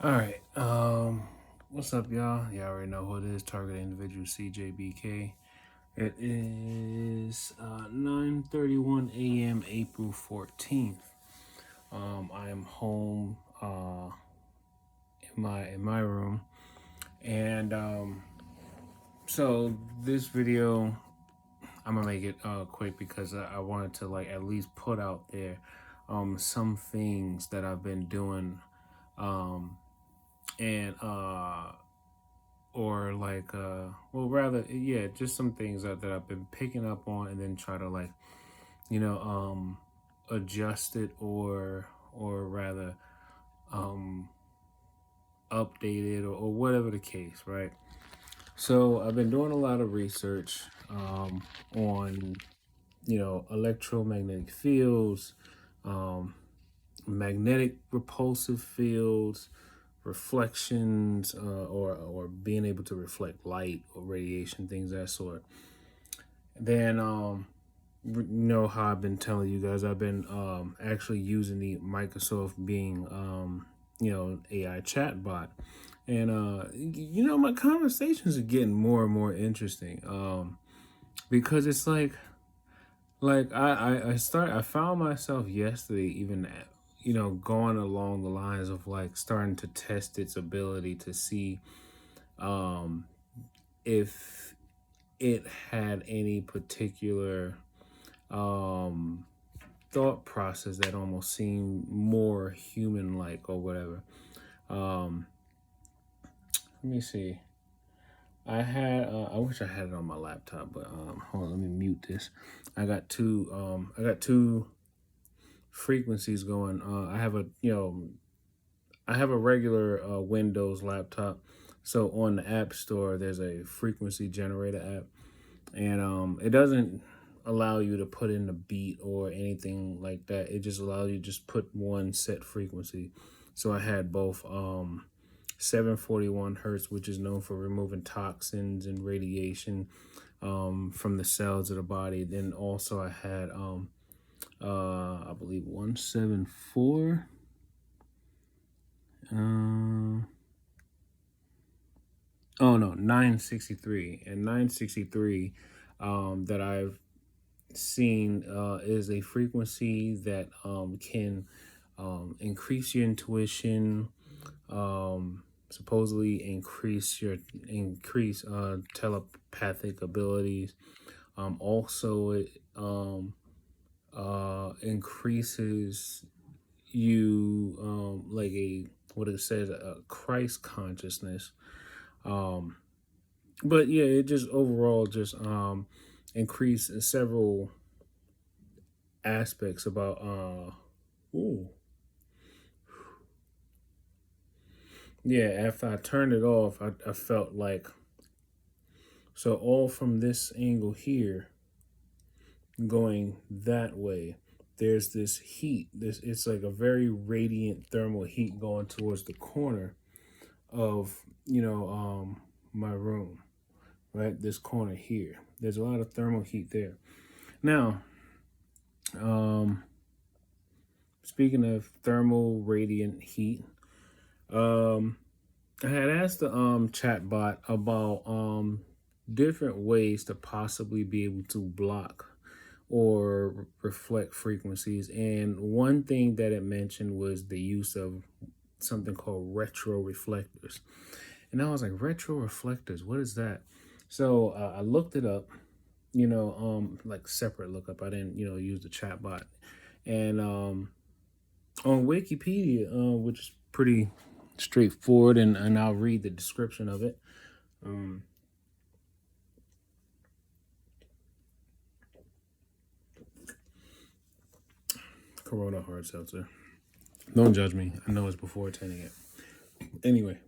All right. What's up, y'all? Y'all already know who it is. Target individual CJBK. It is 9:31 a.m. April 14th. I am home in my room, and so this video I'm gonna make it quick because I wanted to like at least put out there some things that I've been doing and or like well rather yeah just some things that I've been picking up on and then try to like you know adjust it or rather um update it or whatever the case, right? So I've been doing a lot of research on electromagnetic fields, um magnetic repulsive fields, reflections, or being able to reflect light or radiation, things of that sort. Then how I've been telling you guys, I've been actually using the Microsoft Bing AI chatbot, and my conversations are getting more and more interesting because it's like I found myself yesterday even going along the lines of like starting to test its ability to see um if it had any particular um thought process that almost seemed more human like or whatever. um Let me see. I wish I had it on my laptop, but hold on, let me mute this. I got two frequencies going. I have a regular Windows laptop. So on the App Store, there's a frequency generator app, and it doesn't allow you to put in a beat or anything like that. It just allows you to just put one set frequency. So I had both 741 hertz, which is known for removing toxins and radiation from the cells of the body. Then also I had I believe 174. Oh no, 963. And 963 that I've seen is a frequency that can increase your intuition, supposedly increase telepathic abilities. Also it increases you like a what it says, a Christ consciousness. um but yeah, it just overall just increase several aspects about ooh yeah, after I turned it off, I felt like, so all from this angle here going that way, there's this heat, this it's like a very radiant thermal heat going towards the corner of my room, right? This corner here, there's a lot of thermal heat there. Now speaking of thermal radiant heat, I had asked the chat bot about different ways to possibly be able to block or reflect frequencies, and one thing that it mentioned was the use of something called retroreflectors. And I was like, retroreflectors, what is that? So I looked it up, like separate lookup. I didn't use the chat bot. And on Wikipedia, which is pretty straightforward, and I'll read the description of it. Corona hard seltzer. Don't judge me. I know it's before 10 a.m. Anyway,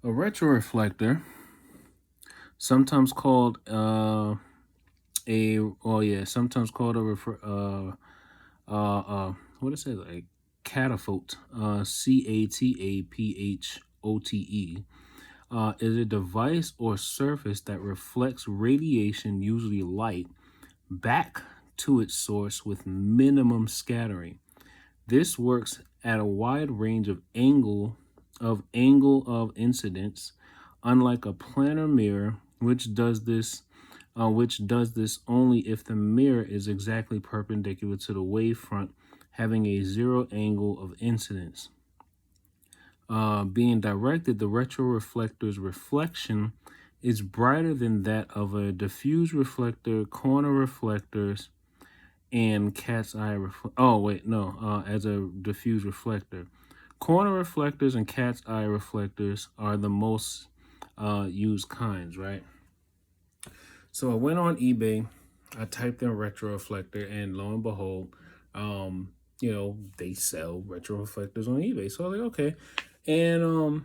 a retroreflector, sometimes called sometimes called a what is it, like cataphote, CATAPHOTE, is a device or surface that reflects radiation, usually light, back to its source with minimum scattering. This works at a wide range of angle of incidence, unlike a planar mirror, which does this only if the mirror is exactly perpendicular to the wavefront, having a zero angle of incidence. Being directed, the retroreflector's reflection is brighter than that of a diffuse reflector, corner reflectors, and cat's eye as a diffuse reflector. Corner reflectors and cat's eye reflectors are the most used kinds, right? So I went on eBay, I typed in retroreflector, and lo and behold, they sell retroreflectors on eBay. So I was like, okay. And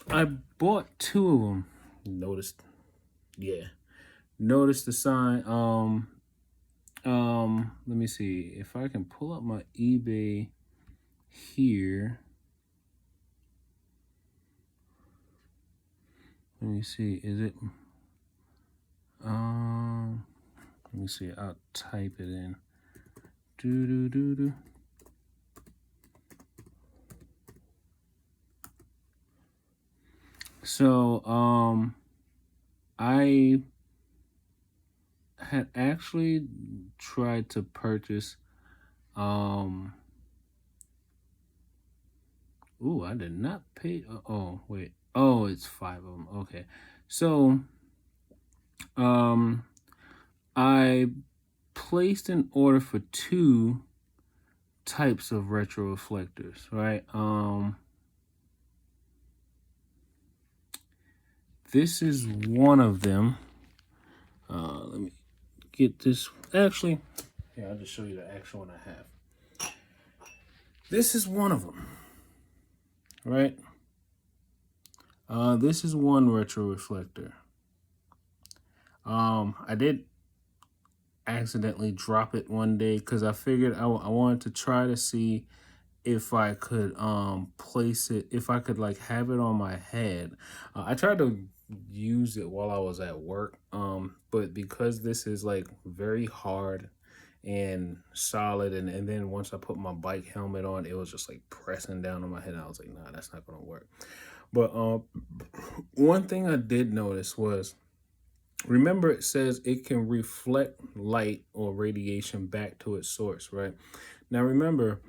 I bought two of them. Noticed the sign. Let me see if I can pull up my eBay here. Let me see. Is it? Let me see. I'll type it in. So, I had actually tried to purchase, I did not pay. Oh, wait. Oh, it's 5 of them. Okay. So, I placed an order for 2 types of retroreflectors, right? This is one of them. Let me get this. Actually, yeah, I'll just show you the actual one I have. This is one of them, right? This is one retroreflector. I did accidentally drop it one day because I figured I wanted to try to see if I could place it, if I could like have it on my head. I tried to use it while I was at work, but because this is like very hard and solid, and then once I put my bike helmet on, it was just like pressing down on my head. I was like, nah, that's not gonna work. But one thing I did notice was, remember it says it can reflect light or radiation back to its source, right? Now remember,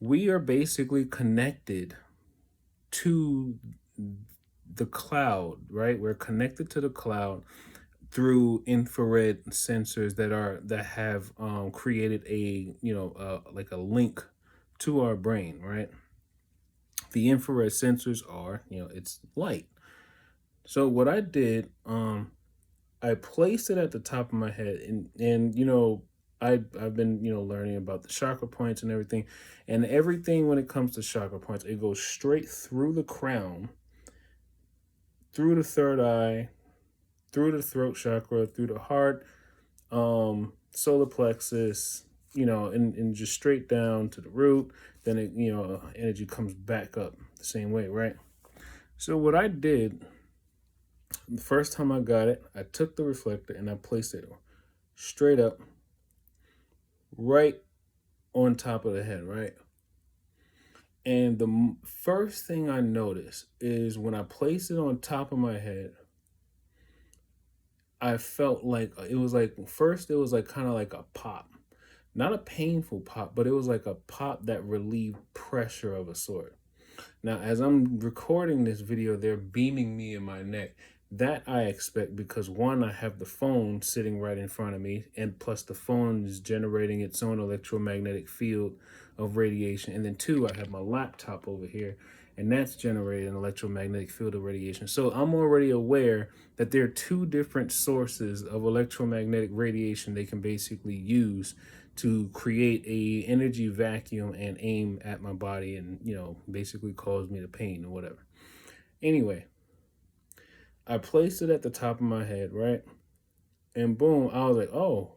we are basically connected to the cloud, right? We're connected to the cloud through infrared sensors that have created a like a link to our brain, right? The infrared sensors are, it's light. So what I did, I placed it at the top of my head, and I've been learning about the chakra points and everything, when it comes to chakra points, it goes straight through the crown, through the third eye, through the throat chakra, through the heart, solar plexus, and just straight down to the root. Then it, energy comes back up the same way, right? So what I did the first time I got it, I took the reflector and I placed it straight up, right on top of the head, right? And the first thing I noticed is when I placed it on top of my head, I felt like it was like, first it was like kind of like a pop, not a painful pop, but it was like a pop that relieved pressure of a sort. Now, as I'm recording this video, they're beaming me in my neck. That I expect because, one, I have the phone sitting right in front of me, and plus the phone is generating its own electromagnetic field of radiation. And then 2, I have my laptop over here, and that's generating an electromagnetic field of radiation. So I'm already aware that there are 2 different sources of electromagnetic radiation they can basically use to create a energy vacuum and aim at my body and, basically cause me the pain or whatever. Anyway, I placed it at the top of my head, right? And boom, I was like, oh,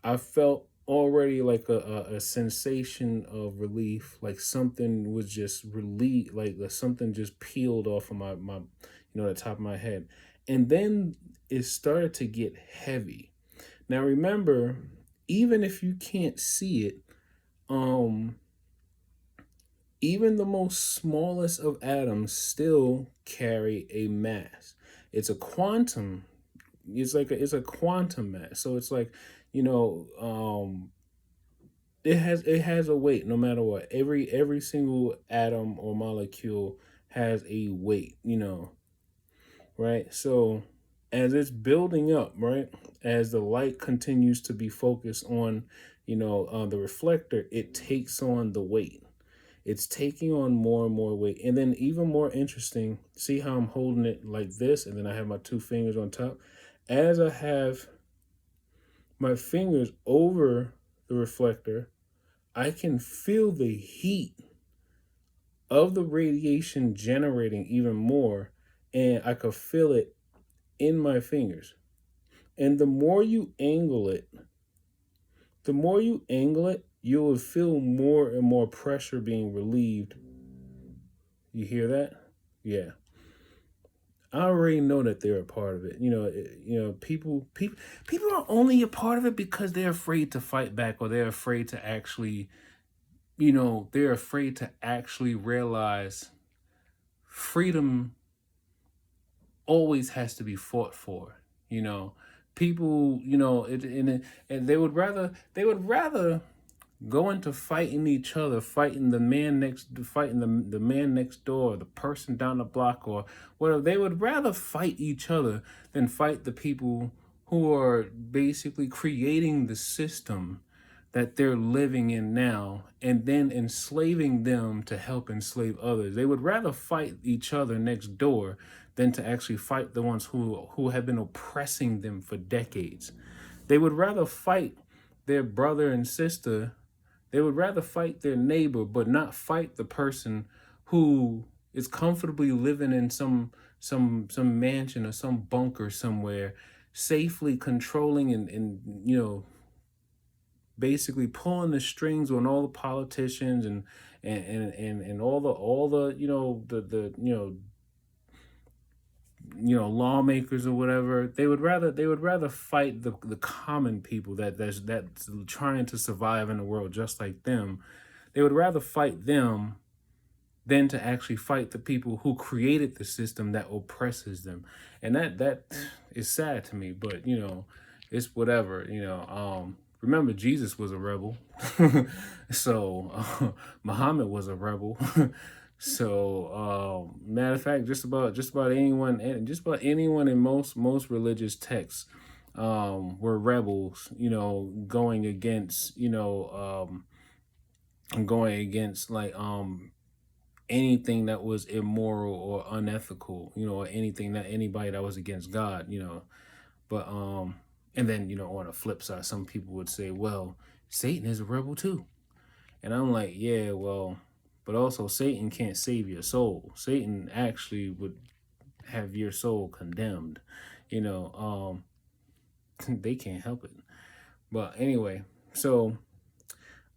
I felt already like a sensation of relief, like something was just relieved, like something just peeled off of my the top of my head. And then it started to get heavy. Now remember, even if you can't see it, even the most smallest of atoms still carry a mass. It's a quantum. It's a quantum mass. So it's like, you know, it has a weight no matter what. Every single atom or molecule has a weight, right? So as it's building up, right, as the light continues to be focused on, the reflector, it takes on the weight. It's taking on more and more weight. And then even more interesting, see how I'm holding it like this, and then I have my two fingers on top. As I have my fingers over the reflector, I can feel the heat of the radiation generating even more, and I could feel it in my fingers. And the more you angle it, you will feel more and more pressure being relieved. You hear that? Yeah. I already know that they're a part of it. People are only a part of it because they're afraid to fight back, or they're afraid to actually, they're afraid to actually realize freedom always has to be fought for. You know, people, and they would rather go into fighting each other, fighting the man next door, the person down the block, or whatever. They would rather fight each other than fight the people who are basically creating the system that they're living in now, and then enslaving them to help enslave others. They would rather fight each other next door than to actually fight the ones who have been oppressing them for decades. They would rather fight their brother and sister. They would rather fight their neighbor, but not fight the person who is comfortably living in some mansion or some bunker somewhere, safely controlling and basically pulling the strings on all the politicians and all the lawmakers or whatever. They would rather fight the common people that's trying to survive in the world just like them. They would rather fight them than to actually fight the people who created the system that oppresses them. And that is sad to me, but it's whatever. Remember, Jesus was a rebel. So Muhammad was a rebel. So matter of fact, just about anyone in most religious texts were rebels, going against like anything that was immoral or unethical, or anything that anybody that was against God, but and then on the flip side, some people would say, well, Satan is a rebel too. And I'm like, yeah, well, but also Satan can't save your soul. Satan actually would have your soul condemned. They can't help it. But anyway, so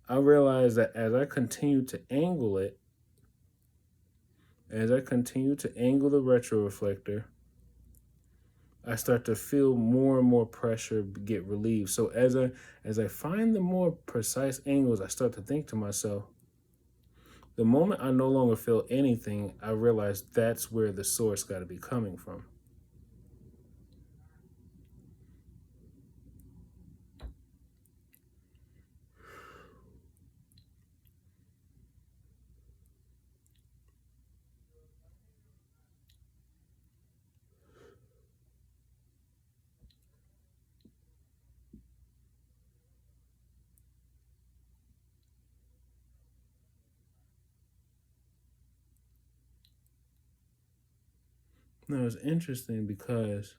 I realized that as I continue to angle the retroreflector, I start to feel more and more pressure get relieved. So as I find the more precise angles, I start to think to myself, the moment I no longer feel anything, I realize that's where the source got to be coming from. Now it's interesting because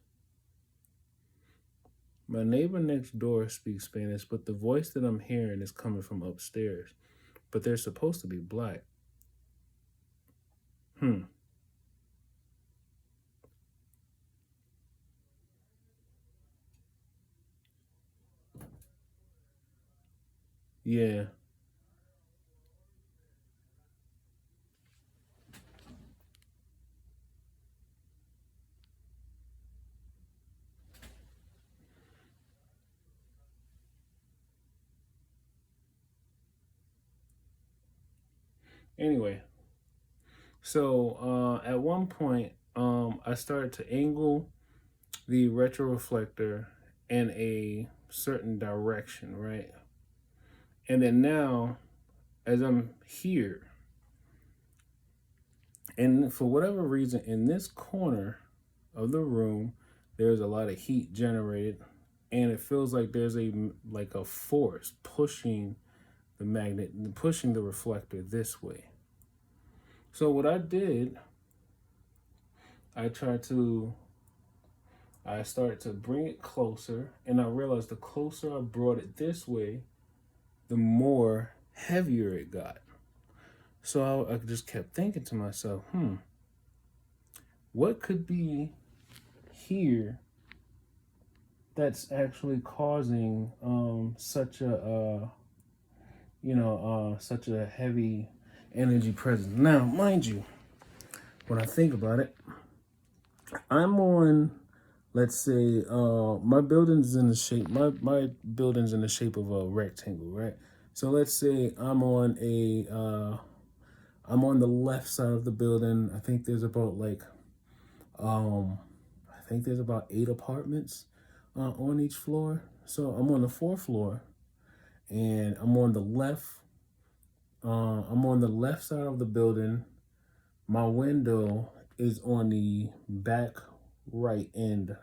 my neighbor next door speaks Spanish, but the voice that I'm hearing is coming from upstairs. But they're supposed to be black. Hmm. Yeah. Anyway, so at one point, I started to angle the retroreflector in a certain direction, right? And then now, as I'm here, and for whatever reason, in this corner of the room, there's a lot of heat generated, and it feels like there's a force pushing the magnet, pushing the reflector this way. So what I did, I started to bring it closer, and I realized the closer I brought it this way, the more heavier it got. So I just kept thinking to myself, what could be here that's actually causing such a such a heavy energy presence? Now, mind you, when I think about it, I'm on, let's say, my building's in the shape, my building's in the shape of a rectangle, right? So let's say I'm on the left side of the building. I think there's about I think there's about 8 apartments on each floor. So I'm on the 4th floor, and I'm on the left. I'm on the left side of the building. My window is on the back right end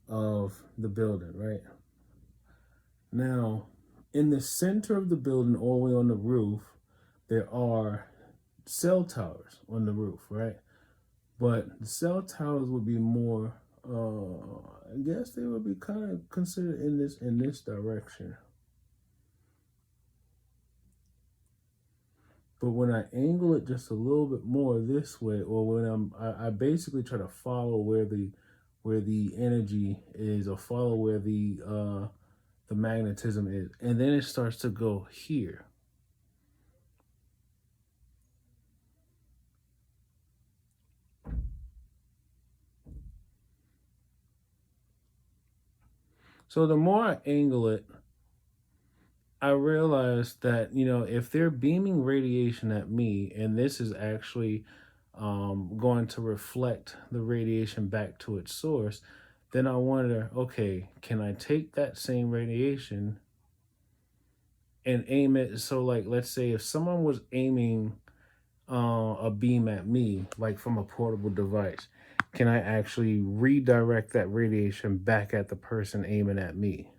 of the building, right? Now, in the center of the building, all the way on the roof, there are cell towers on the roof, right? But the cell towers would be more, I guess they would be kind of considered in this direction. But when I angle it just a little bit more this way, or when I basically try to follow where the energy is, or follow where the magnetism is, and then it starts to go here. So the more I angle it, I realized that, if they're beaming radiation at me, and this is actually going to reflect the radiation back to its source, then I wonder, okay, can I take that same radiation and aim it? So, like, let's say if someone was aiming a beam at me, like from a portable device, can I actually redirect that radiation back at the person aiming at me?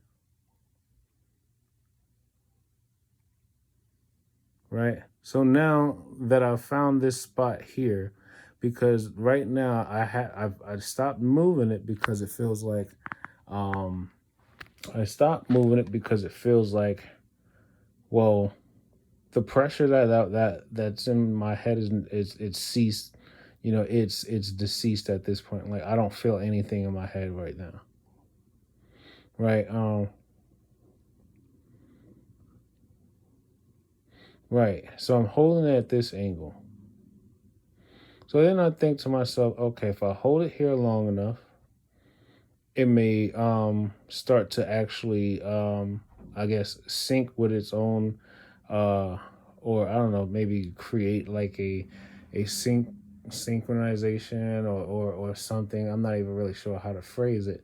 Right? So now that I've found this spot here, because right now I stopped moving it because it feels like I stopped moving it because it feels like, well, the pressure that's in my head is it's ceased. It's deceased at this point. Like, I don't feel anything in my head right now. Right. Right. So I'm holding it at this angle. So then I think to myself, okay, if I hold it here long enough, it may start to actually, I guess, sync with its own, uh, or I don't know, maybe create like a synchronization, or something. I'm not even really sure how to phrase it,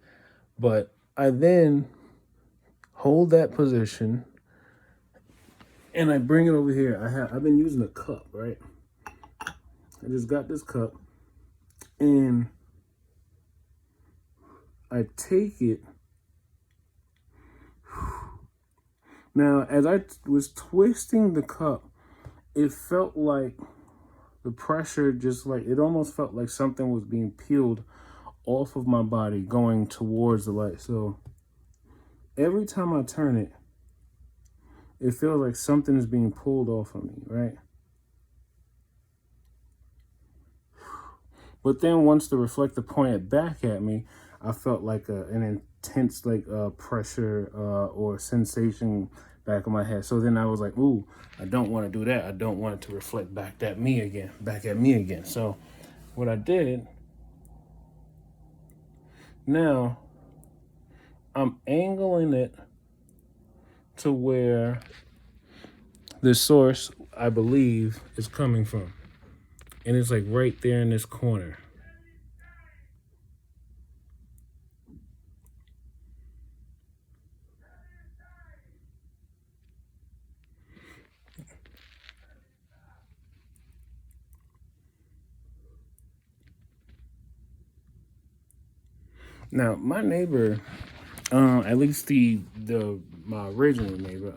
but I then hold that position and I bring it over here. I've been using a cup, right? I just got this cup, and I take it. Now, as I was twisting the cup, it felt like the pressure, just like, it almost felt like something was being peeled off of my body going towards the light. So every time I turn it, it feels like something is being pulled off of me, right? But then once the reflector pointed back at me, I felt like an intense pressure or sensation back in my head. So then I was like, ooh, I don't want to do that. I don't want it to reflect back at me again. So what I did, now I'm angling it to where the source, I believe, is coming from. And it's like right there in this corner. Now, my neighbor, at least the my original neighbor,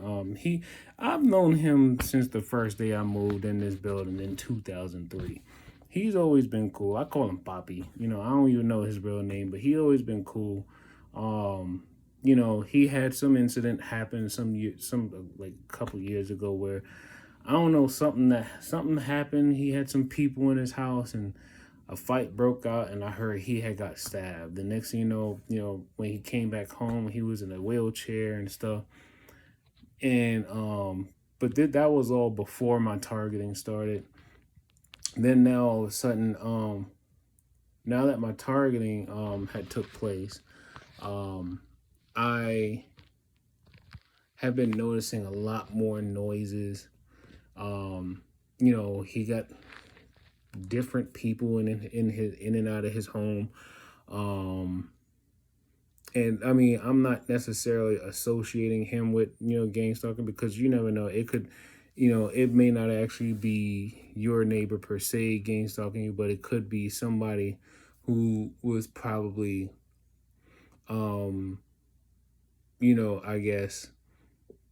I've known him since the first day I moved in this building in 2003. He's always been cool. I call him Poppy. I don't even know his real name, but he always been cool. Um, he had some incident happen some like a couple years ago where I don't know, something happened. He had some people in his house and a fight broke out, and I heard he had got stabbed. The next thing when he came back home, he was in a wheelchair and stuff. And but that was all before my targeting started. Then now all of a sudden, now that my targeting had took place, um, I have been noticing a lot more noises. He got different people in and out of his home. Um, and I mean, I'm not necessarily associating him with gang stalking, because you never know. It could, it may not actually be your neighbor per se gang stalking you, but it could be somebody who was probably, I guess,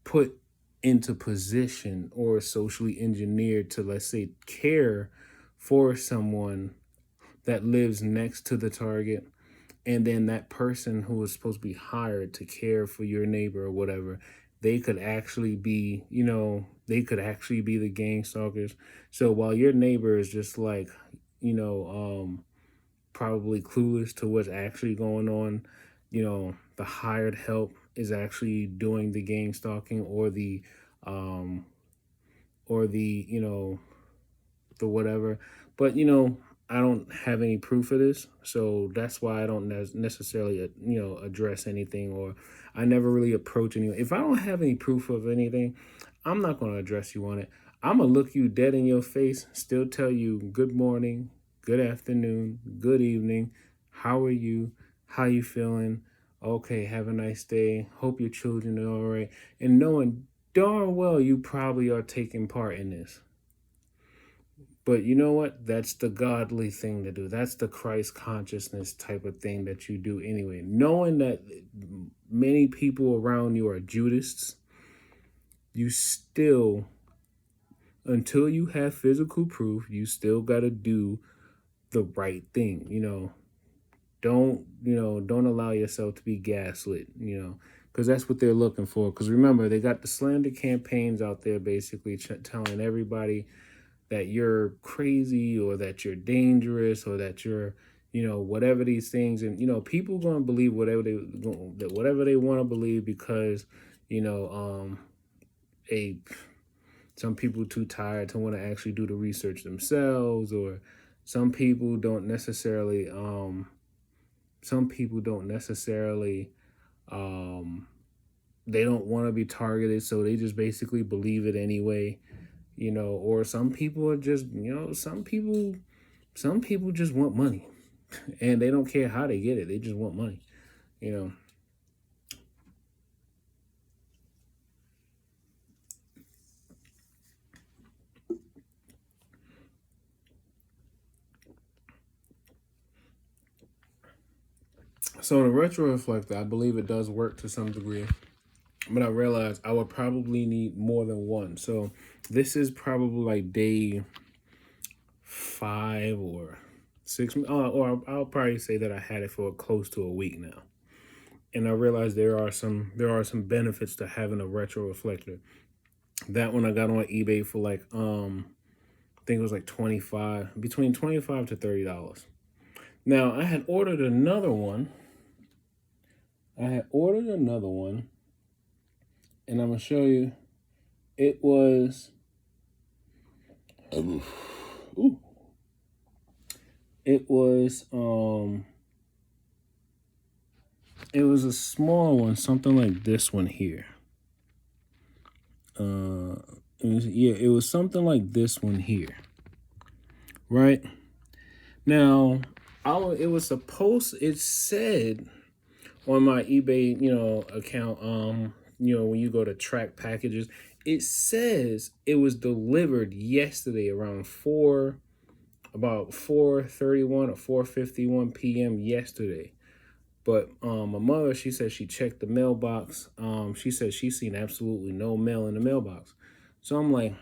put into position or socially engineered to, let's say, care for someone that lives next to the target, and then that person who was supposed to be hired to care for your neighbor or whatever, they could actually be, the gang stalkers. So while your neighbor is just like, probably clueless to what's actually going on, the hired help is actually doing the gang stalking, um or the whatever. But I don't have any proof of this, so that's why I don't necessarily address anything, or I never really approach anyone. If I don't have any proof of anything, I'm not going to address you on it. I'm going to look you dead in your face, still tell you good morning, good afternoon, good evening, how are you, how you feeling, okay, have a nice day, hope your children are all right, and knowing darn well you probably are taking part in this. But you know what? That's the godly thing to do. That's the Christ consciousness type of thing that you do anyway. Knowing that many people around you are Judists, you still, until you have physical proof, you still got to do the right thing. Don't allow yourself to be gaslit, because that's what they're looking for. Because remember, they got the slander campaigns out there basically telling everybody that you're crazy, or that you're dangerous, or that you're, whatever these things. And, people going to believe whatever they want to believe, because, some people too tired to want to actually do the research themselves, or some people don't necessarily, they don't want to be targeted, so they just basically believe it anyway. Or some people are just, some people just want money and they don't care how they get it. They just want money, So the retroreflector, I believe it does work to some degree, but I realized I would probably need more than one. So this is probably like day 5 or 6, or I'll probably say that I had it for close to a week now. And I realized there are some benefits to having a retroreflector. That one I got on eBay for like I think it was like between $25 to $30. Now I had ordered another one. And I'm gonna show you. It was it was it was a small one, something like this one here. Yeah, it was something like this one here, right? Now, it was supposed. It said on my eBay, account, when you go to track packages, it says it was delivered yesterday around about 4:31 or 4:51 p.m. yesterday. But my mother, she said she checked the mailbox. She said she's seen absolutely no mail in the mailbox. So I'm like,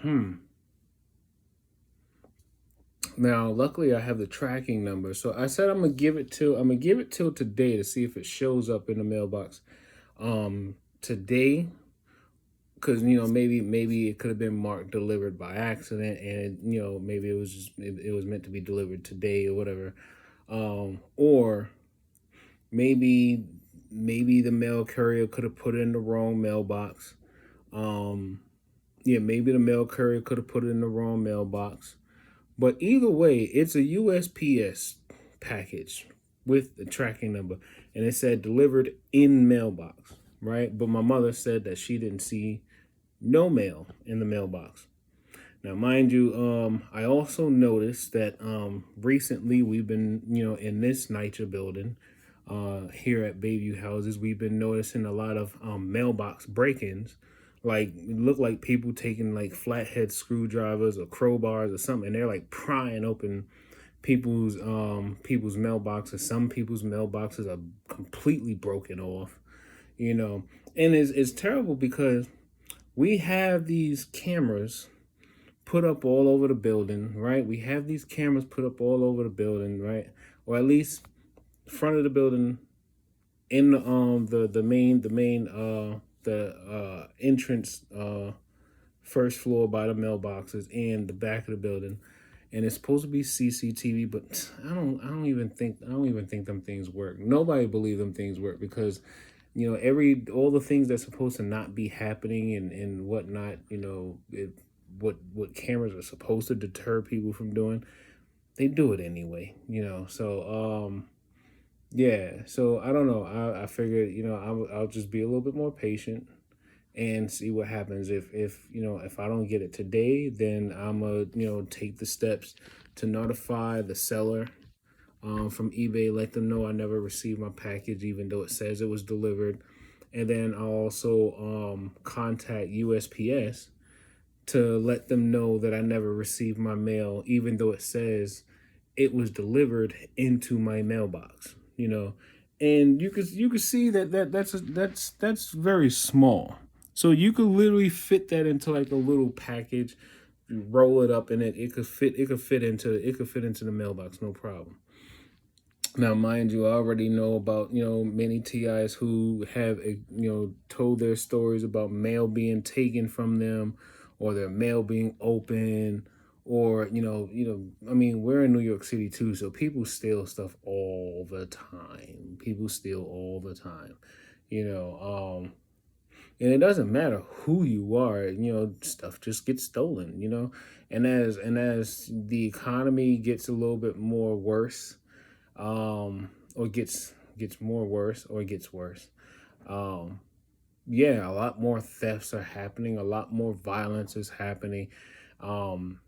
Now, luckily, I have the tracking number. So I said I'm gonna give it till today to see if it shows up in the mailbox. Today, because maybe it could have been marked delivered by accident, and maybe it was it was meant to be delivered today or whatever. Or maybe the mail courier could have put it in the wrong mailbox. Yeah, maybe the mail courier could have put it in the wrong mailbox. But either way, it's a USPS package with the tracking number, and it said delivered in mailbox, right? But my mother said that she didn't see no mail in the mailbox. Now, mind you, I also noticed that recently we've been, in this NYCHA building here at Bayview Houses, we've been noticing a lot of mailbox break-ins. Like, it looked like people taking like flathead screwdrivers or crowbars or something, and they're like prying open people's mailboxes. Some people's mailboxes are completely broken off, and it's terrible because we have these cameras put up all over the building, right? We have these cameras put up all over the building, right? Or at least front of the building, in the entrance, first floor by the mailboxes, and the back of the building. And it's supposed to be CCTV, but I don't even think them things work. Nobody believe them things work because all the things that's supposed to not be happening and whatnot, what cameras are supposed to deter people from doing, they do it anyway, So yeah, so I don't know. I figured I'll just be a little bit more patient and see what happens. If I don't get it today, then I'm gonna take the steps to notify the seller from eBay, let them know I never received my package, even though it says it was delivered. And then I'll also contact USPS to let them know that I never received my mail, even though it says it was delivered into my mailbox. And you could see that's very small. So you could literally fit that into like a little package, roll it up, and it could fit into the mailbox, no problem. Now, mind you, I already know about, many TIs who have, told their stories about mail being taken from them or their mail being open or, I mean, we're in New York City too, so people steal stuff all the time. People steal all the time, and it doesn't matter who you are, stuff just gets stolen, and as the economy gets a little bit more worse, or gets more worse or gets worse. Um, yeah, a lot more thefts are happening, a lot more violence is happening. Um,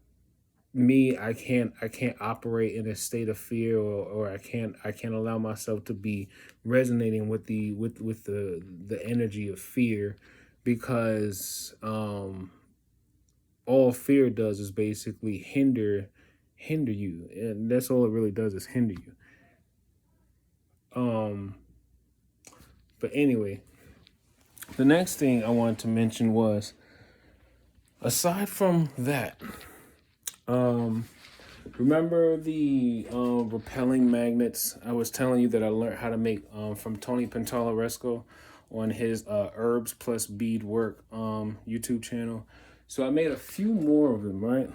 I can't operate in a state of fear, or I can't allow myself to be resonating with the energy of fear, because all fear does is basically hinder you, and that's all it really does, is hinder you. Um, but anyway, the next thing I wanted to mention was, aside from that, um, remember the repelling magnets I was telling you that I learned how to make from Tony Pantalaresco on his Herbs Plus Beadwork YouTube channel. So I made a few more of them, right?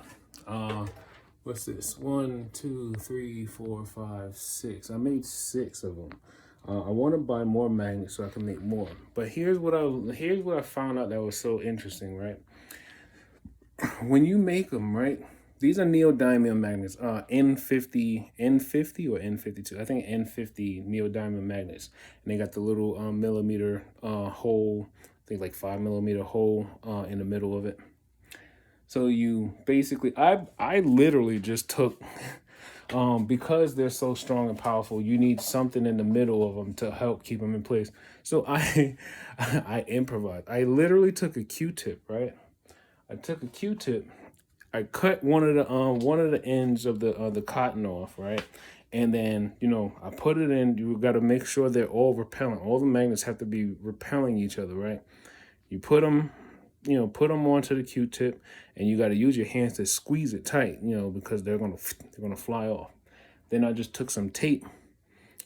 What's this? 1, 2, 3, 4, 5, 6. I made 6 of them. I want to buy more magnets so I can make more. But here's what I found out that was so interesting, right? When you make them, right? These are neodymium magnets, N50 or N52. I think N50 neodymium magnets, and they got the little millimeter hole. I think like 5 millimeter hole in the middle of it. So you basically, I literally just took, because they're so strong and powerful, you need something in the middle of them to help keep them in place. So I improvised. I literally took a Q-tip, right? I took a Q-tip. I cut one of the ends of the cotton off, right? And then, I put it in. You got to make sure they're all repelling. All the magnets have to be repelling each other, right? You put them onto the Q-tip, and you got to use your hands to squeeze it tight, because they're gonna fly off. Then I just took some tape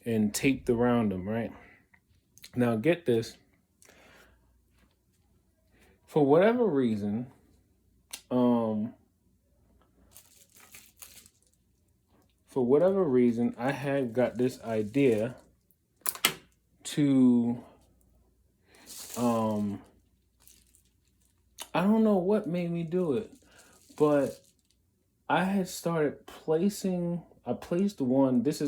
and taped around them, right? Now get this. For whatever reason, um, I had got this idea to, I don't know what made me do it, but I had started placing. I placed one. This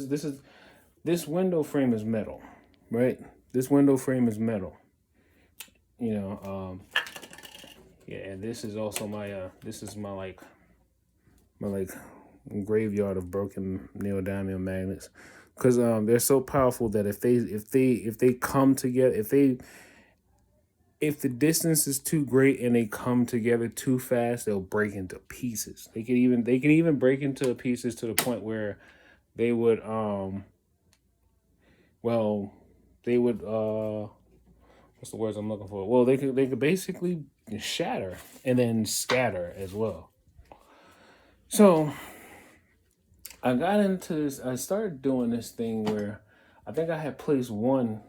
window frame is metal, right? This window frame is metal. You know, yeah, and this is also this is my graveyard of broken neodymium magnets, because they're so powerful that if they come together, if the distance is too great and they come together too fast, they'll break into pieces. They can even break into pieces to the point where they would well they would what's the words I'm looking for? Well, they could basically shatter and then scatter as well. So I got into this. I started doing this thing where I think I had placed one,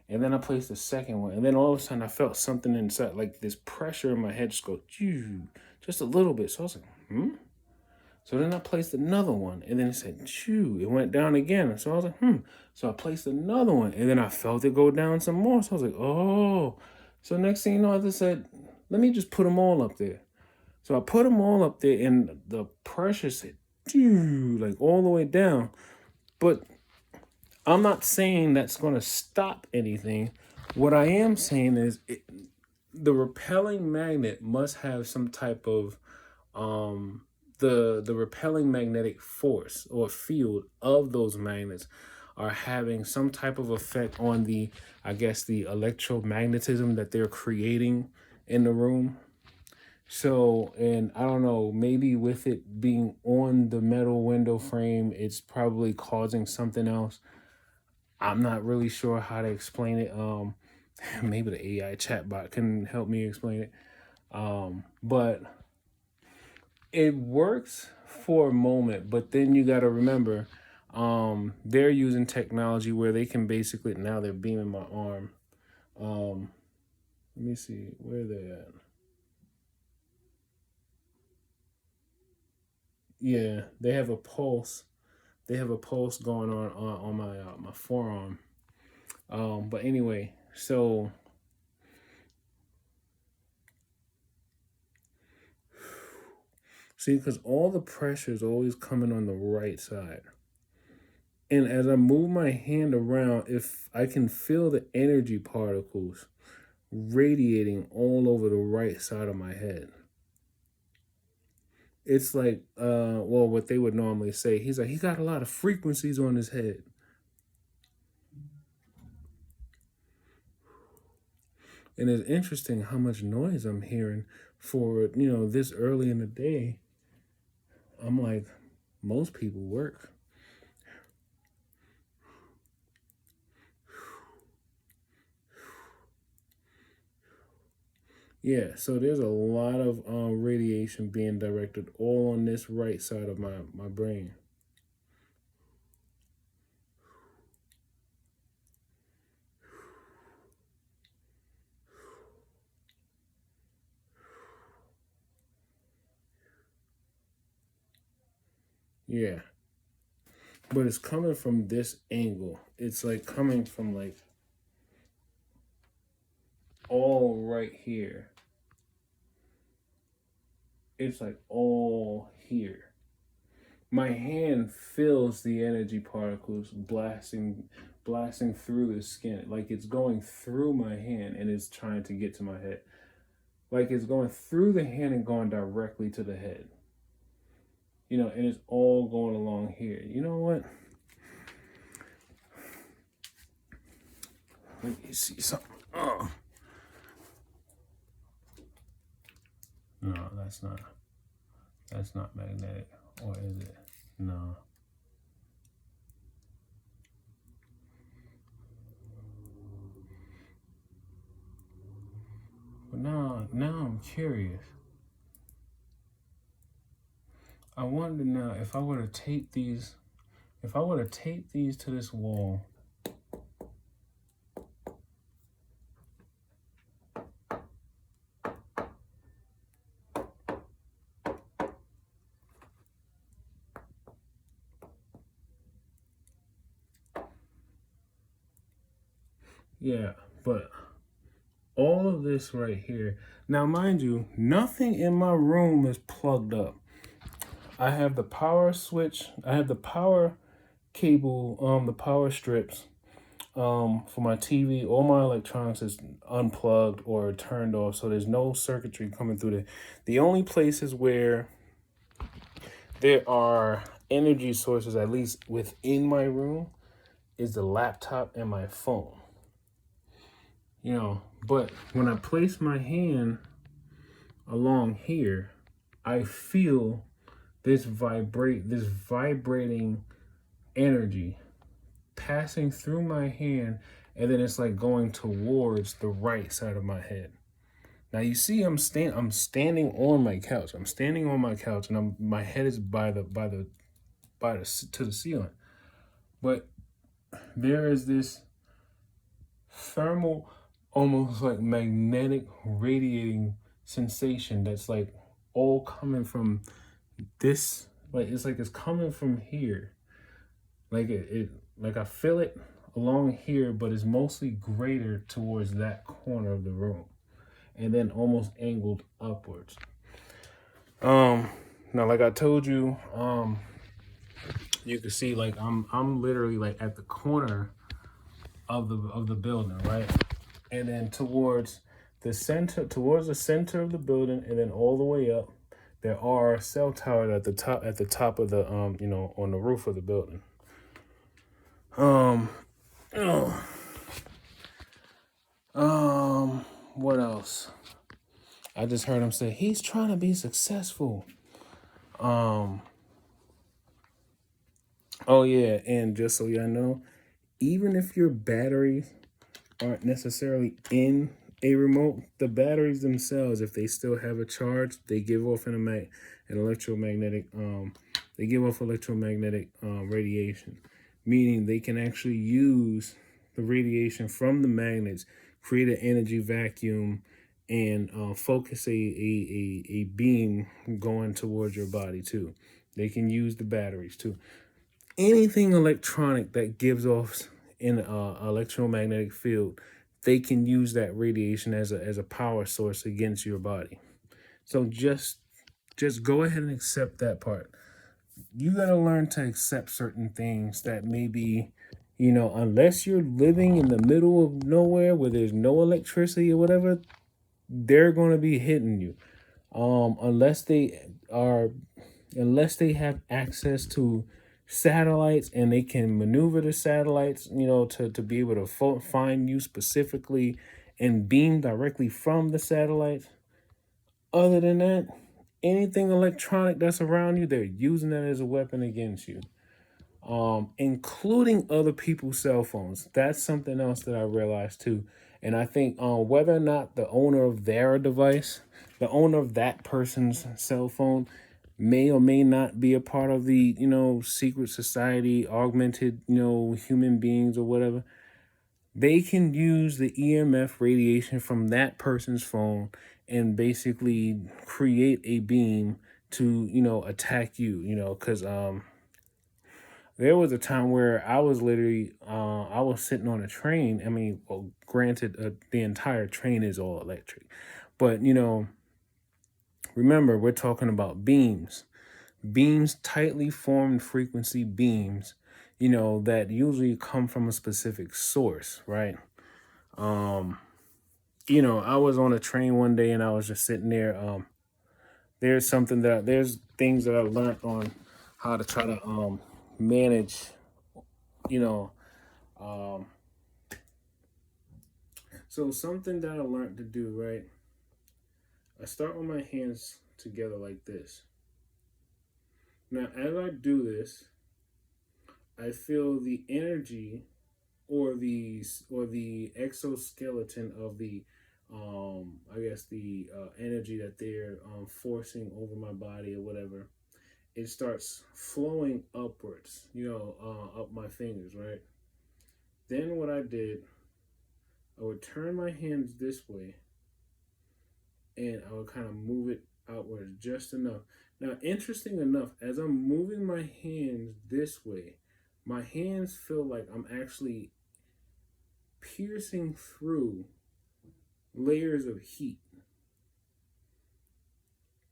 and then I placed the second one, and then all of a sudden I felt something inside, like this pressure in my head, just go, "Phew," just a little bit. So I was like, "Hmm." So then I placed another one, and then it said, "Chew." It went down again. So I was like, "Hmm." So I placed another one, and then I felt it go down some more. So I was like, "Oh." So next thing you know, I just said, "Let me just put them all up there." So I put them all up there, and the pressure said, "Chew," like all the way down. But I'm not saying that's going to stop anything. What I am saying is the repelling magnet must have some type of the repelling magnetic force or field of those magnets are having some type of effect on the, I guess, the electromagnetism that they're creating in the room. So, and I don't know, maybe with it being on the metal window frame, it's probably causing something else. I'm not really sure how to explain it. Maybe the AI chatbot can help me explain it. But it works for a moment, but then you got to remember, they're using technology where they can basically, now they're beaming my arm. Let me see where they at. Yeah, they have a pulse. They have a pulse going on my my forearm. But anyway, so see, because all the pressure is always coming on the right side. And as I move my hand around, if I can feel the energy particles radiating all over the right side of my head. It's like, well, what they would normally say, he's like, he got a lot of frequencies on his head. And it's interesting how much noise I'm hearing for, this early in the day. I'm like, most people work. Yeah, so there's a lot of radiation being directed all on this right side of my brain. Yeah, but it's coming from this angle. It's like coming from like all right here. It's like all here. My hand feels the energy particles blasting through the skin, like it's going through my hand and it's trying to get to my head. like it's going through the hand and going directly to the head. You know, and it's all going along here. You know what? Let me see something. Oh. No, that's not. That's not magnetic. Or is it? No. But now I'm curious. I wonder now if I were to tape these, to this wall. Yeah, but all of this right here. Now, mind you, nothing in my room is plugged up. I have the power switch. I have the power cable, the power strips, for my TV. All my electronics is unplugged or turned off, so there's no circuitry coming through there. The only places where there are energy sources, at least within my room, is the laptop and my phone. You know, but when I place my hand along here, I feel this vibrating energy passing through my hand, and then it's like going towards the right side of my head. Now you see, I'm standing on my couch. I'm standing on my couch, and my head is to the ceiling. But there is this thermal, almost like magnetic radiating sensation that's like all coming from this, like it's coming from here, like like I feel it along here, but it's mostly greater towards that corner of the room, and then almost angled upwards. Now, like I told you, you can see like I'm literally like at the corner of the building, right? And then towards the center of the building, and then all the way up, there are cell towers at the top of the on the roof of the building. What else? I just heard him say he's trying to be successful. Oh yeah, and just so y'all know, even if your batteries aren't necessarily in a remote, the batteries themselves, if they still have a charge, they give off an electromagnetic radiation, meaning they can actually use the radiation from the magnets, create an energy vacuum, and focus a beam going towards your body too. They can use the batteries too. Anything electronic that gives off an electromagnetic field, they can use that radiation as a power source against your body. So just go ahead and accept that part. You got to learn to accept certain things that maybe, unless you're living in the middle of nowhere where there's no electricity or whatever, they're going to be hitting you. Unless they have access to satellites and they can maneuver the satellites, to be able to find you specifically and beam directly from the satellites. Other than that, anything electronic that's around you, they're using that as a weapon against you, including other people's cell phones. That's something else that I realized too. And I think whether or not the owner of their device, the owner of that person's cell phone, may or may not be a part of the, secret society, augmented, human beings or whatever, they can use the EMF radiation from that person's phone and basically create a beam to, attack you, because there was a time where I was literally, I was sitting on a train. I mean, well, granted, the entire train is all electric, but, remember, we're talking about beams. Beams, tightly formed frequency beams, that usually come from a specific source, right? I was on a train one day and I was just sitting there. There's things that I learned on how to try to manage, you know. Um, so something that I learned to do, right? I start with my hands together like this. Now, as I do this, I feel the energy or the exoskeleton of the I guess the energy that they're forcing over my body or whatever. It starts flowing upwards, up my fingers, right? Then what I did, I would turn my hands this way and I would kind of move it outwards just enough. Now, interesting enough, as I'm moving my hands this way, my hands feel like I'm actually piercing through layers of heat.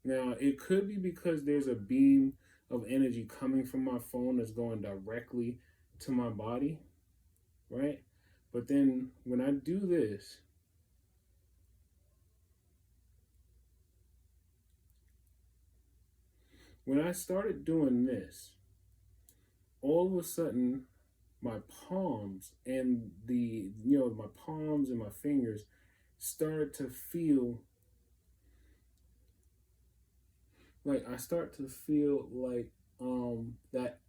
Now, it could be because there's a beam of energy coming from my phone that's going directly to my body, right? But then when I do this, when I started doing this, all of a sudden my palms and my palms and my fingers started to feel like I start to feel like that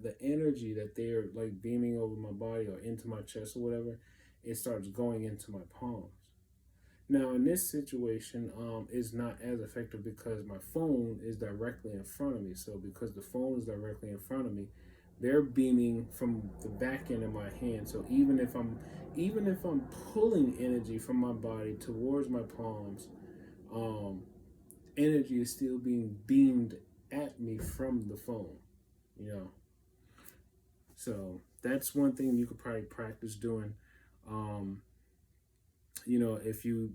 the energy that they're like beaming over my body or into my chest or whatever, it starts going into my palms. Now in this situation, it's not as effective because my phone is directly in front of me. So because the phone is directly in front of me, they're beaming from the back end of my hand. So even if I'm pulling energy from my body towards my palms, um, energy is still being beamed at me from the phone, you know. So that's one thing you could probably practice doing. Um, if you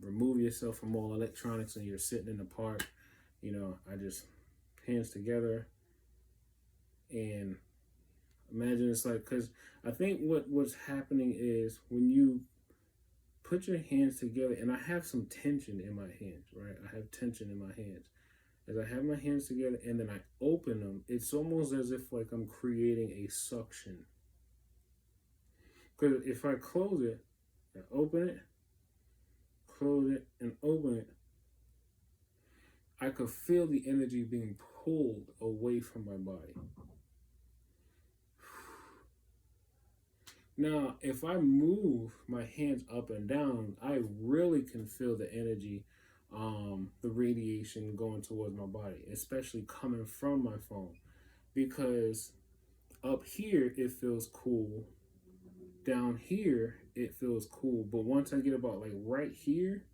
remove yourself from all electronics and you're sitting in the park, I just hands together and imagine it's like, because I think what's happening is when you put your hands together, and I have some tension in my hands, right? I have tension in my hands. As I have my hands together and then I open them, it's almost as if like I'm creating a suction. Because if I close it and open it, close it and open it, I could feel the energy being pulled away from my body. Now, if I move my hands up and down, I really can feel the energy, the radiation going towards my body, especially coming from my phone. Because up here, it feels cool. Down here, it feels cool. But once I get about like right here,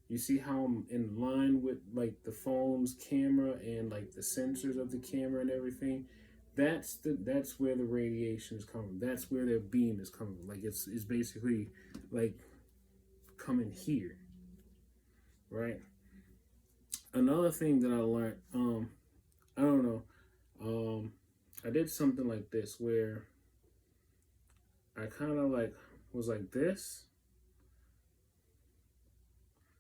you see how I'm in line with like the phone's camera and like the sensors of the camera and everything. That's where the radiation is coming. That's where their beam is coming. Like it's basically like coming here, right? Another thing that I learned, I don't know, I did something like this where I kind of like was like this.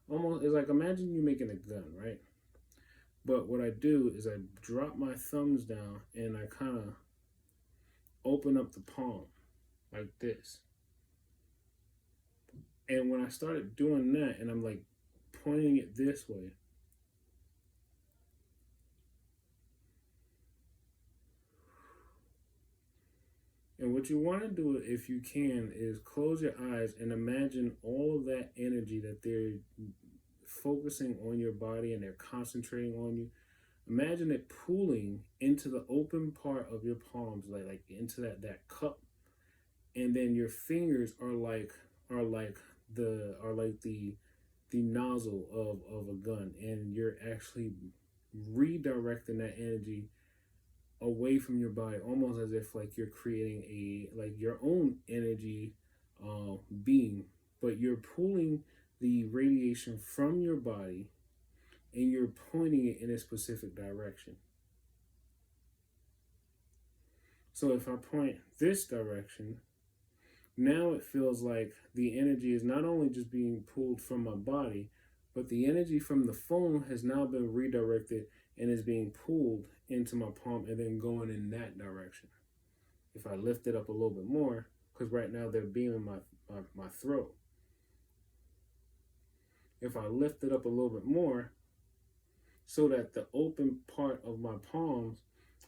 Almost, it's like imagine you making a gun, right? But what I do is I drop my thumbs down and I kind of open up the palm like this. And when I started doing that and I'm like pointing it this way, and what you want to do if you can is close your eyes and imagine all of that energy that they're focusing on your body and they're concentrating on you. Imagine it pooling into the open part of your palms, like into that cup, and then your fingers are like the nozzle of a gun, and you're actually redirecting that energy away from your body, almost as if like you're creating a like your own energy being, but you're pulling the radiation from your body and you're pointing it in a specific direction. So if I point this direction, Now it feels like the energy is not only just being pulled from my body, but the energy from the phone has now been redirected and is being pulled into my palm and then going in that direction. If I lift it up a little bit more, because right now they're beaming my throat. If I lift it up a little bit more, so that the open part of my palms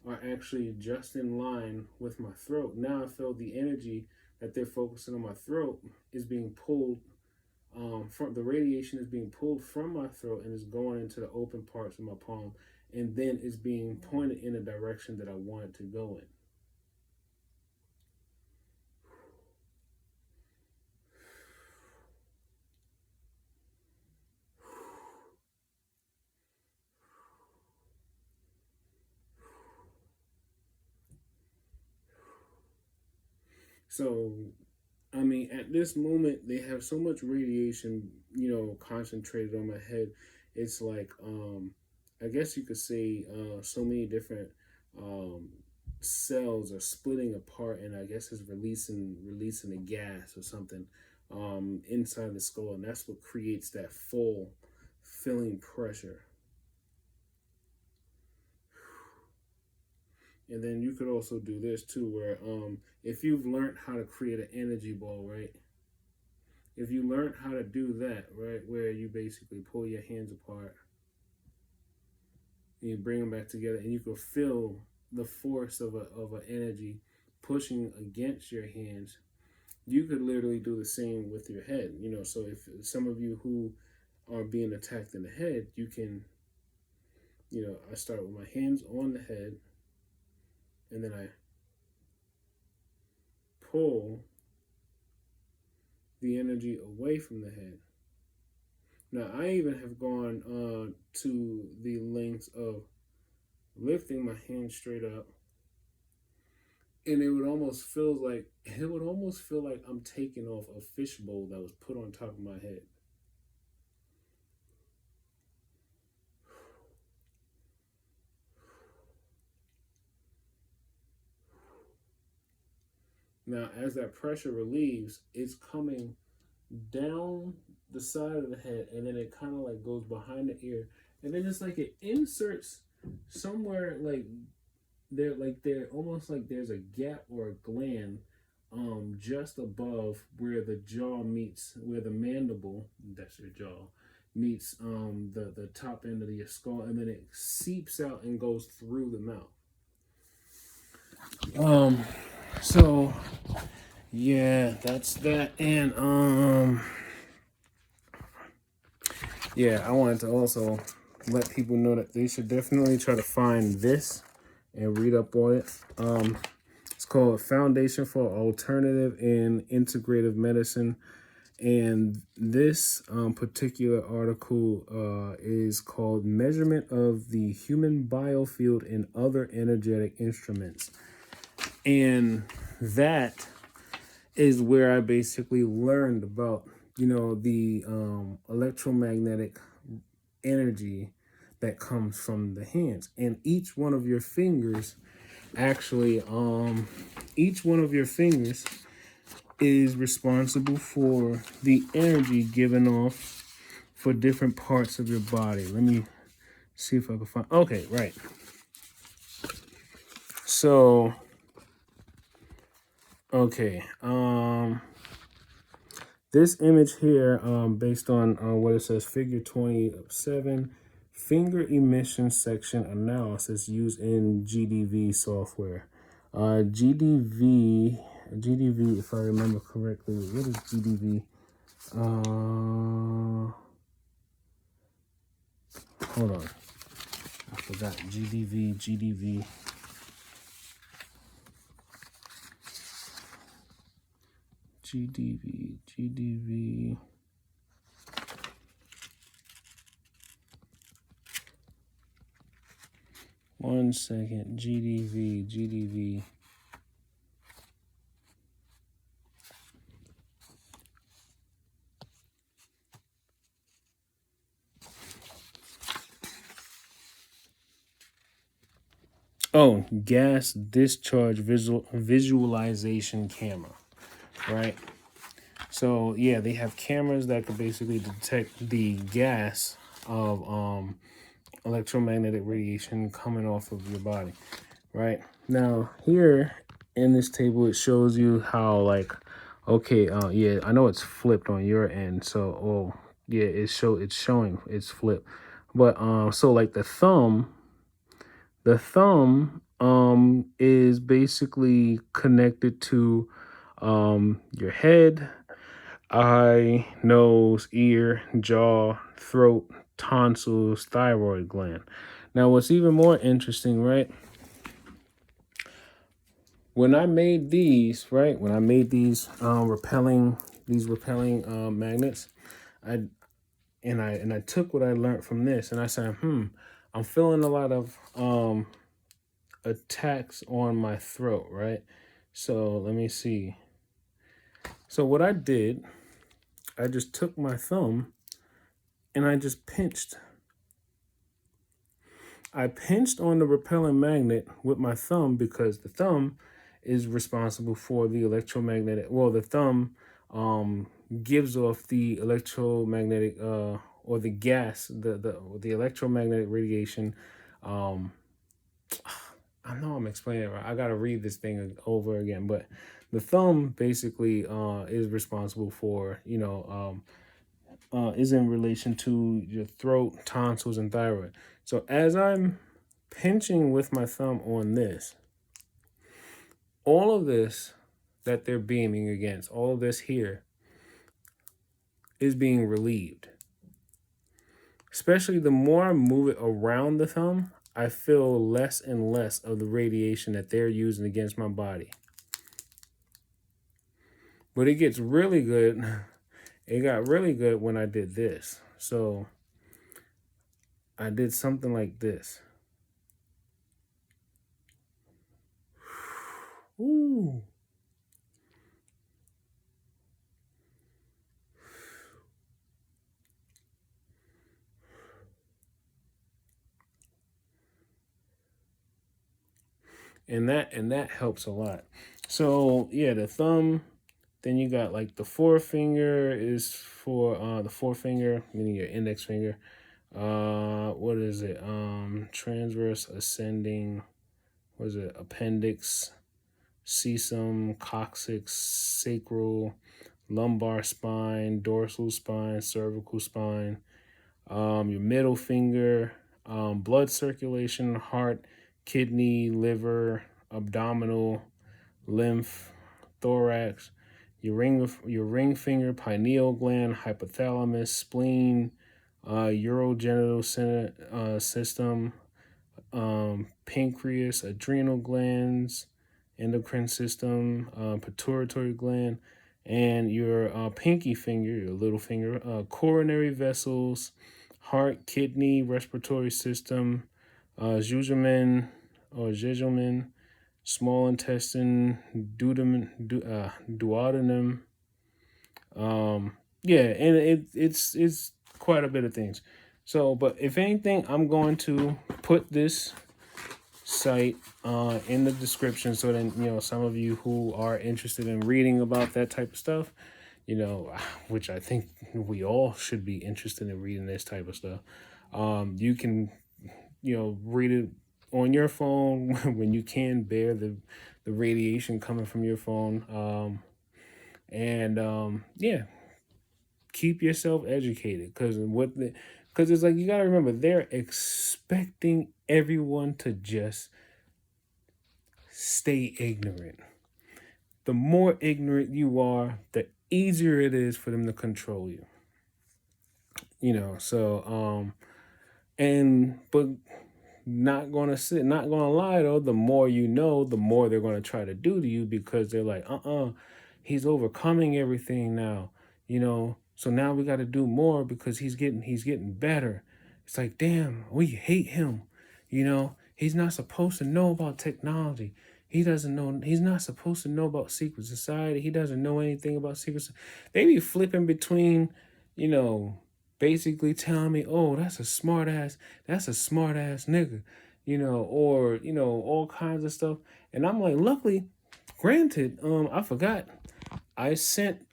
are actually just in line with my throat. Now I feel the energy that they're focusing on my throat is being pulled from the radiation is being pulled from my throat and is going into the open parts of my palm, and then is being pointed in a direction that I want it to go in. So, I mean, at this moment, they have so much radiation, concentrated on my head. It's like, I guess you could say, so many different um, cells are splitting apart, and I guess it's releasing a gas or something inside the skull, and that's what creates that full filling pressure. And then you could also do this too, where if you've learned how to create an energy ball, right? If you learn how to do that, right, where you basically pull your hands apart and you bring them back together, and you can feel the force of an energy pushing against your hands, you could literally do the same with your head. So if some of you who are being attacked in the head, you can, I start with my hands on the head, and then I pull the energy away from the head. Now, I even have gone to the lengths of lifting my hand straight up, and it would almost feel like I'm taking off a fishbowl that was put on top of my head. Now, as that pressure relieves, it's coming down the side of the head, and then it kind of like goes behind the ear, and then it's like it inserts somewhere there almost like there's a gap or a gland just above where the jaw meets, where the mandible, that's your jaw, meets the top end of your skull, and then it seeps out and goes through the mouth. So yeah, that's that. And yeah, I wanted to also let people know that they should definitely try to find this and read up on it. It's called Foundation for Alternative and Integrative Medicine. And this particular article is called Measurement of the Human Biofield and Other Energetic Instruments. And that is where I basically learned about, the electromagnetic energy that comes from the hands. And each one of your fingers actually, is responsible for the energy given off for different parts of your body. Let me see if I can find, okay, right. So, okay, this image here, based on what it says, figure 27, finger emission section analysis used in GDV software. GDV, if I remember correctly, what is GDV? Hold on, I forgot. GDV. One second, GDV. Oh, gas discharge visualization camera. right? So yeah, they have cameras that could basically detect the gas of electromagnetic radiation coming off of your body, right? Now here in this table, it shows you how, like, okay, yeah, I know it's flipped on your end, so yeah, it's showing it's flipped, but so like the thumb is basically connected to your head, eye, nose, ear, jaw, throat, tonsils, thyroid gland. Now, what's even more interesting, right? When I made these, right? When I made these repelling magnets, I I took what I learned from this, and I said, I'm feeling a lot of attacks on my throat, right? So let me see. So what I did, I just took my thumb and I just pinched. I pinched on the repelling magnet with my thumb because the thumb is responsible for the electromagnetic. Well, the thumb um, gives off the electromagnetic or the gas, the electromagnetic radiation. Um, I know I'm explaining it right. I gotta read this thing over again, but the thumb basically is responsible for, is in relation to your throat, tonsils, and thyroid. So as I'm pinching with my thumb on this, all of this that they're beaming against, all of this here is being relieved. Especially the more I move it around the thumb, I feel less and less of the radiation that they're using against my body. But it gets really good. It got really good when I did this. So I did something like this. Ooh. And that helps a lot. So yeah, the thumb. Then you got like the forefinger is for the forefinger, meaning your index finger. What is it? Transverse ascending. What is it? Appendix, cecum, coccyx, sacral, lumbar spine, dorsal spine, cervical spine. Your middle finger, blood circulation, heart, kidney, liver, abdominal, lymph, thorax, your ring finger, pineal gland, hypothalamus, spleen, urogenital system, pancreas, adrenal glands, endocrine system, pituitary gland, and your pinky finger, your little finger, coronary vessels, heart, kidney, respiratory system, jejunum, small intestine, duodenum. Yeah, and it's quite a bit of things. So, but if anything, I'm going to put this site in the description so then some of you who are interested in reading about that type of stuff, which I think we all should be interested in reading this type of stuff. You can read it on your phone when you can bear the radiation coming from your phone. Yeah, keep yourself educated because it's like you gotta remember they're expecting everyone to just stay ignorant. The more ignorant you are, the easier it is for them to control you. But not gonna lie though, the more you know, the more they're gonna try to do to you because they're like, he's overcoming everything now, So now we gotta do more because he's getting better. It's like, damn, we hate him, He's not supposed to know about technology. He doesn't know. He's not supposed to know about secret society. He doesn't know anything about They be flipping between, you know, basically telling me, "Oh, that's a smart ass. That's a smart ass nigga," or all kinds of stuff. And I'm like, luckily, granted, I forgot. I sent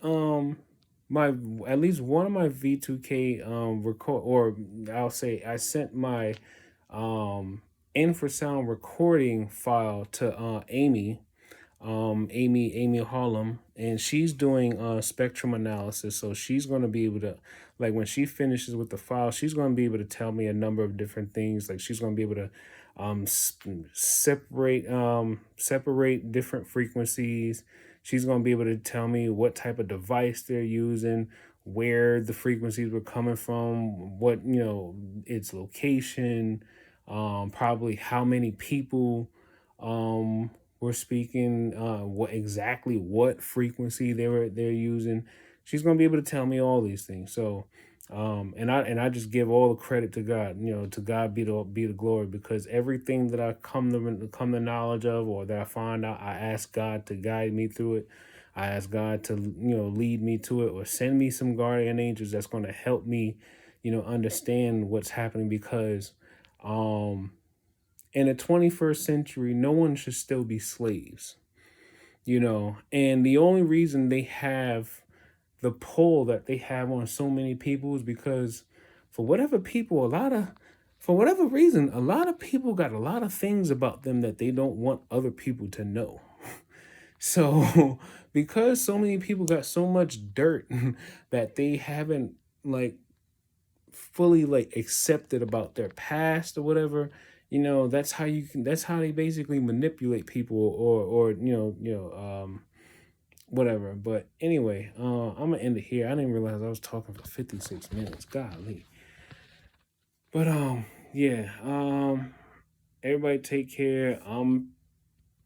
my at least one of my V2K record, or I'll say I sent my um infrasound recording file to Amy Harlem, and she's doing spectrum analysis. So she's going to be able to, like, when she finishes with the file, she's going to be able to tell me a number of different things. Like, she's going to be able to separate different frequencies. She's going to be able to tell me what type of device they're using, where the frequencies were coming from, what, its location, probably how many people were speaking, what frequency they're using. She's going to be able to tell me all these things. So and I just give all the credit to God. To God be the glory, because everything that I come to knowledge of, or that I find out, I ask God to guide me through it. I ask God to lead me to it, or send me some guardian angels that's going to help me understand what's happening, because in the 21st century, no one should still be slaves, and the only reason they have the pull that they have on so many people is because for whatever reason, a lot of people got a lot of things about them that they don't want other people to know. So because so many people got so much dirt that they haven't, like, fully, like, accepted about their past or whatever, that's how they basically manipulate people, or whatever. But anyway, I'm gonna end it here. I didn't realize I was talking for 56 minutes. Golly. But yeah, everybody take care. I'm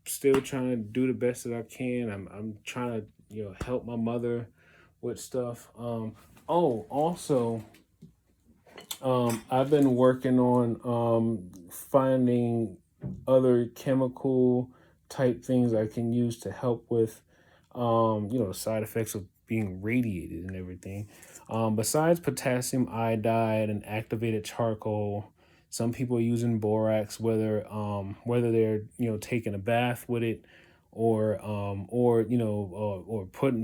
still trying to do the best that I can. I'm trying to, help my mother with stuff. Also, I've been working on finding other chemical type things I can use to help with the side effects of being radiated and everything. Besides potassium iodide and activated charcoal, some people are using borax, whether they're taking a bath with it, or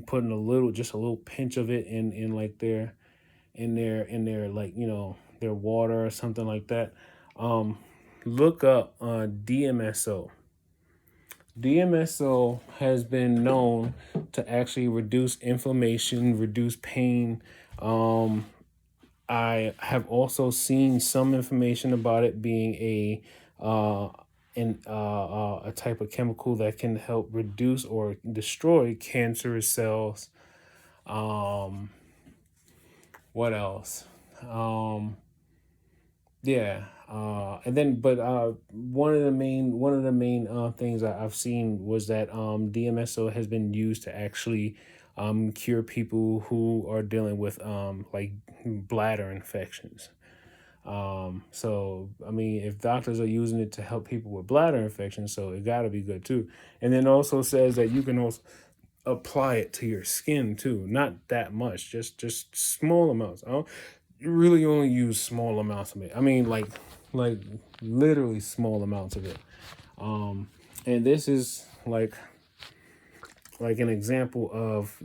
putting a little pinch of it in like their like their water or something like that. Look up DMSO. DMSO has been known to actually reduce inflammation, reduce pain. I have also seen some information about it being a type of chemical that can help reduce or destroy cancerous cells. Um, what else? Yeah. And then, but one of the main things I've seen was that DMSO has been used to actually cure people who are dealing with like bladder infections. So I mean, if doctors are using it to help people with bladder infections, so it got to be good too. And then also says that you can also apply it to your skin too. Not that much, just small amounts. You really only use small amounts of it. I mean, like literally small amounts of it. And this is like an example of,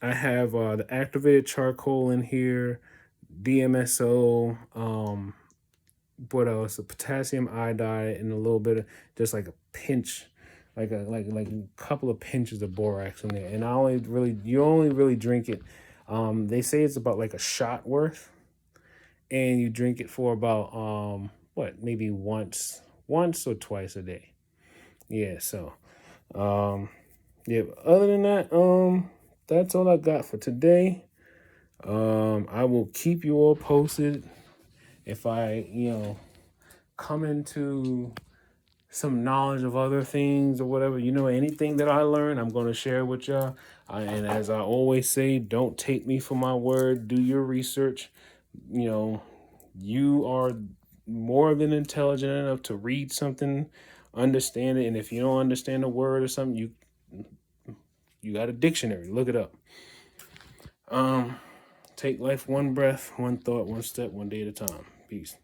I have the activated charcoal in here, DMSO, what else? The potassium iodide, and a little bit of just like a pinch, like a couple of pinches of borax in there. And you only really drink it. They say it's about like a shot worth, and you drink it for about maybe once or twice a day. Yeah, so yeah, but other than that, that's all I got for today. I will keep you all posted if I, come into some knowledge of other things or whatever. Anything that I learn, I'm going to share with y'all. And as I always say, don't take me for my word. Do your research. You are more than intelligent enough to read something, understand it, and if you don't understand a word or something, you got a dictionary. Look it up. Take life one breath, one thought, one step, one day at a time. Peace.